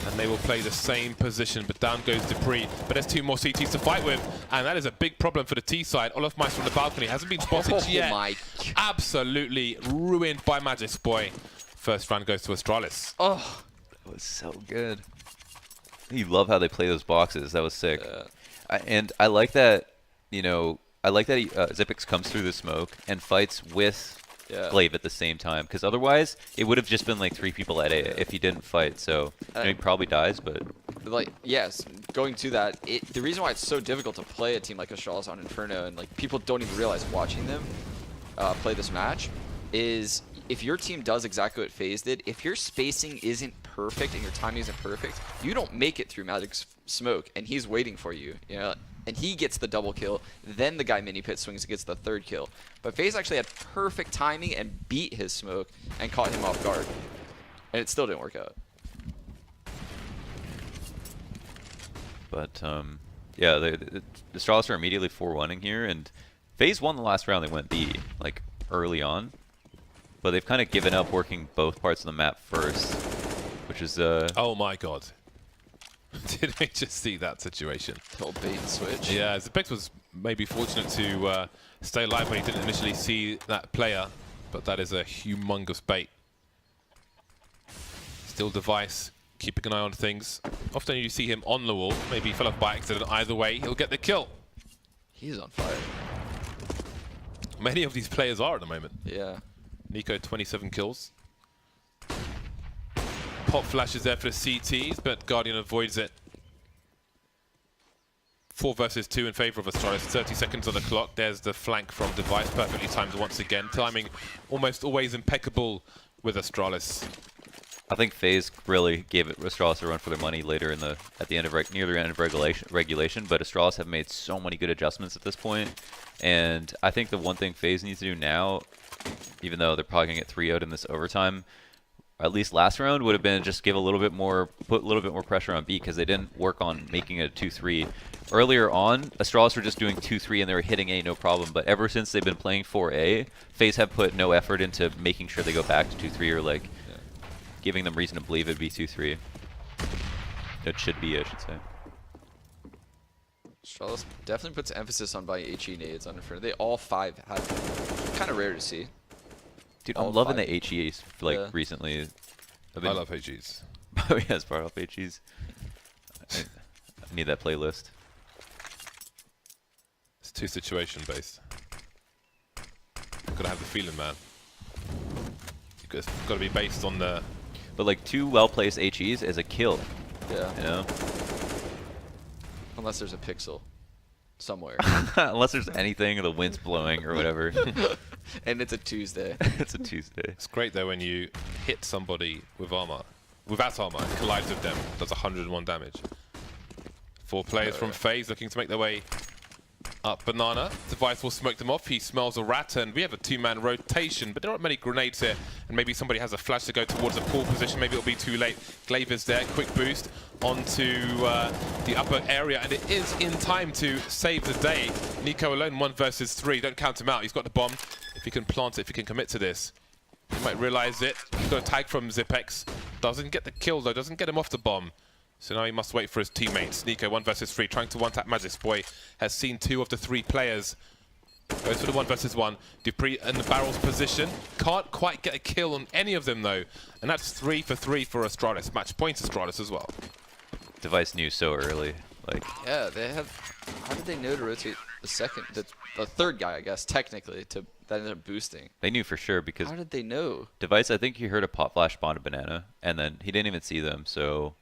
And they will play the same position, but down goes Dupree. But there's 2 more CTs to fight with, and that is a big problem for the T side. Olaf Meister from the balcony hasn't been spotted yet. My. Absolutely ruined by Magic's boy. First round goes to Astralis. Oh, that was so good. You love how they play those boxes. That was sick. And I like that, I like that Zipex comes through the smoke and fights with Glaive at the same time, because otherwise it would have just been like 3 people at A if he didn't fight. So he probably dies, but like, yes, going to that, the reason why it's so difficult to play a team like Astralis on Inferno, and like people don't even realize watching them play this match, is if your team does exactly what FaZe did, if your spacing isn't perfect and your timing isn't perfect, you don't make it through Magic's smoke, and he's waiting for you. And he gets the double kill, then the guy mini pit swings and gets the 3rd kill. But FaZe actually had perfect timing and beat his smoke and caught him off guard. And it still didn't work out. But yeah, the Astralis are immediately 4-1-ing here, and FaZe won the last round. They went B like early on, but they've kind of given up working both parts of the map first, which is oh my god. Did we just see that situation? Old bait and switch. Yeah, Zipex was maybe fortunate to stay alive when he didn't initially see that player, but that is a humongous bait. Still Device, keeping an eye on things. Often you see him on the wall. Maybe he fell off by accident. Either way, he'll get the kill. He's on fire. Many of these players are at the moment. Yeah. Nico, 27 kills. Pop flashes there for the CTs, but Guardian avoids it. 4 versus 2 in favor of Astralis. 30 seconds on the clock. There's the flank from Device, perfectly timed once again. Timing almost always impeccable with Astralis. I think FaZe really gave Astralis a run for their money later in the near the end of regulation. But Astralis have made so many good adjustments at this point, and I think the one thing FaZe needs to do now, even though they're probably gonna get 3-0'd in this overtime, at least last round would have been just give a little bit more, put a little bit more pressure on B, because they didn't work on making it a 2-3. Earlier on, Astralis were just doing 2-3 and they were hitting A no problem, but ever since they've been playing 4A, FaZe have put no effort into making sure they go back to 2-3 or like giving them reason to believe it'd be 2-3. It should be, I should say. Astralis definitely puts emphasis on buying HE nades on Inferno. They all 5 have, kind of rare to see. Dude, all I'm loving 5. the HEs like recently. I love HEs. Oh yeah, it's part of HEs. I need that playlist. It's too situation based. Gotta have the feeling, man. It's gotta be based on the. But like 2 well-placed HEs is a kill. Yeah. You know. Unless there's a pixel somewhere. Unless there's anything, the wind's blowing or whatever. And it's a Tuesday. It's a Tuesday. It's great though when you hit somebody with armor, without armor, and collides with them. Does 101 damage. 4 players from FaZe looking to make their way up Banana. Device will smoke them off. He smells a rat, and we have a 2-man rotation, but there aren't many grenades here, and maybe somebody has a flash to go towards a pool position. Maybe it'll be too late. Glaver's there. Quick boost onto the upper area, and it is in time to save the day. Nico alone, 1 versus 3. Don't count him out. He's got the bomb. If he can plant it, if he can commit to this, he might realize it. He's got a tag from Zipex. Doesn't get the kill, though. Doesn't get him off the bomb. So now he must wait for his teammates. Nico, 1 versus 3, trying to one-tap Magic's Boy. Has seen 2 of the 3 players. Goes for the 1 versus 1. Dupree in the barrel's position. Can't quite get a kill on any of them, though. And that's 3 for 3 for Astralis. Match points Astralis as well. Device knew so early. Like. Yeah, they have. How did they know to rotate the second, the third guy, I guess, technically, to that ended up boosting? They knew for sure because. How did they know? Device, I think he heard a pop flash spawn a banana, and then he didn't even see them, so.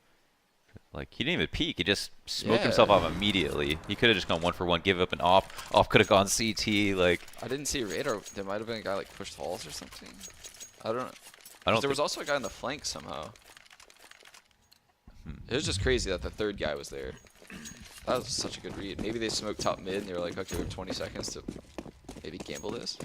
Like, he didn't even peek. He just smoked himself off immediately. He could have just gone 1 for 1, give up an off. Off could have gone CT. Like, I didn't see radar. There might have been a guy like pushed halls or something. I don't know. There was also a guy on the flank somehow. It was just crazy that the third guy was there. That was such a good read. Maybe they smoked top mid and they were like, okay, we have 20 seconds to maybe gamble this.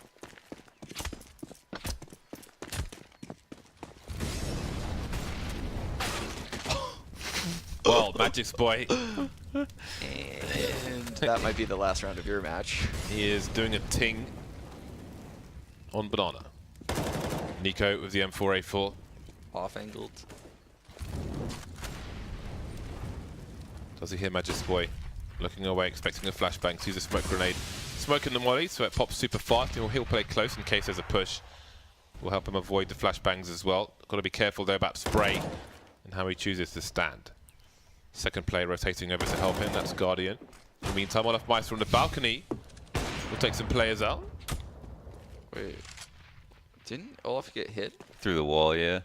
Well, Magic's Boy. And that might be the last round of your match. He is doing a ting on Banana. Nico with the M4A4. Off-angled. Does he hear Magic's Boy? Looking away, expecting a flashbang. Sees a smoke grenade. Smoking the molly, so it pops super fast. He'll play close in case there's a push. Will help him avoid the flashbangs as well. Got to be careful though about spray and how he chooses to stand. Second player rotating over to help him. That's Guardian. In the meantime, Olaf Meister on the balcony will take some players out. Wait. Didn't Olaf get hit? through the wall, yeah.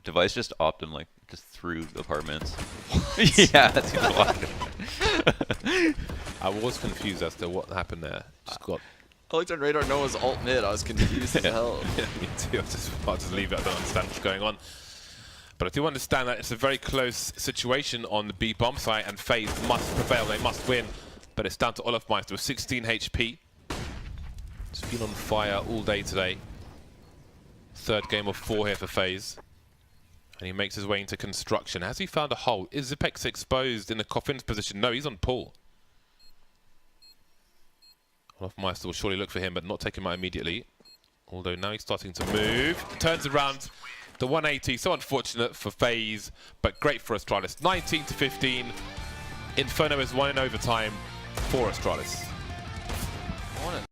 Device just opted him, like, just through the apartments. Yeah, that's I was confused as to what happened there. Just got. I looked on radar, no one was alt mid. I was confused as hell. Yeah, me too. I'll just leave it. I don't understand what's going on. But I do understand that it's a very close situation on the B bomb site, and FaZe must prevail. They must win. But it's down to Olaf Meister with 16 HP. It's been on fire all day today. Third game of 4 here for FaZe. And he makes his way into construction. Has he found a hole? Is Zipex exposed in the coffin's position? No, he's on pool. Olaf Meister will surely look for him, but not take him out immediately. Although now he's starting to move. Turns around the 180. So unfortunate for FaZe, but great for Astralis. 19-15. Inferno is won in overtime for Astralis.